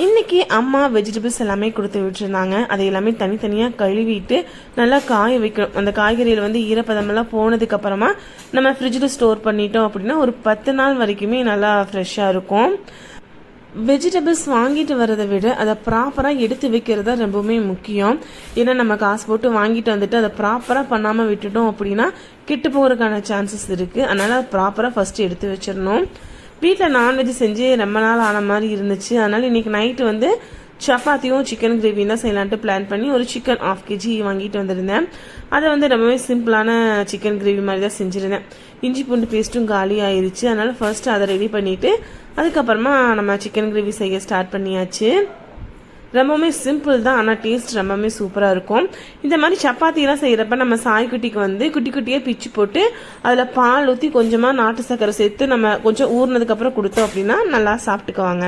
இன்றைக்கி அம்மா வெஜிடபிள்ஸ் எல்லாமே கொடுத்து விட்டுருந்தாங்க. அதை எல்லாமே தனித்தனியாக கழுவிட்டு நல்லா காய வைக்கணும். அந்த காய்கறியில் வந்து ஈரப்பதமெல்லாம் போனதுக்கப்புறமா நம்ம ஃப்ரிட்ஜில் ஸ்டோர் பண்ணிட்டோம் அப்படின்னா ஒரு 10 நாள் வரைக்குமே நல்லா ஃப்ரெஷ்ஷாக இருக்கும். வெஜிடபிள்ஸ் வாங்கிட்டு வரதை விட அதை ப்ராப்பராக எடுத்து வைக்கிறது தான் ரொம்பவுமே முக்கியம். ஏன்னா நம்ம காசு போட்டு வாங்கிட்டு வந்துட்டு அதை ப்ராப்பராக பண்ணாமல் விட்டுட்டோம் அப்படின்னா கெட்டு போகிறதுக்கான சான்சஸ் இருக்குது. அதனால் ப்ராப்பராக ஃபஸ்ட்டு எடுத்து வச்சிடணும். வீட்டில் நான்வெஜ் செஞ்சு ரொம்ப நாள் ஆன மாதிரி இருந்துச்சு. அதனால் இன்றைக்கி நைட்டு வந்து சப்பாத்தியும் சிக்கன் கிரேவியும் தான் செய்யலான்ட்டு பிளான் பண்ணி ஒரு சிக்கன் 1/2 kg வாங்கிட்டு வந்திருந்தேன். அதை வந்து ரொம்பவே சிம்பிளான சிக்கன் கிரேவி மாதிரி தான் செஞ்சுருந்தேன். இஞ்சி பூண்டு பேஸ்ட்டும் காலி ஆயிடுச்சு. அதனால் ஃபர்ஸ்ட்டு அதை ரெடி பண்ணிவிட்டு அதுக்கப்புறமா நம்ம சிக்கன் கிரேவி செய்ய ஸ்டார்ட் பண்ணியாச்சு. ரொம்பவுமே சிம்பிள் தான், ஆனால் டேஸ்ட் ரொம்பவுமே சூப்பராக இருக்கும். இந்த மாதிரி சப்பாத்திலாம் செய்கிறப்ப நம்ம சாய்க்குட்டிக்கு வந்து குட்டி குட்டியாக பிச்சு போட்டு அதில் பால் ஊற்றி கொஞ்சமாக நாட்டு சர்க்கரை சேர்த்து நம்ம கொஞ்சம் ஊறினதுக்கப்புறம் கொடுத்தோம் அப்படின்னா நல்லா சாப்பிட்டுக்குவாங்க.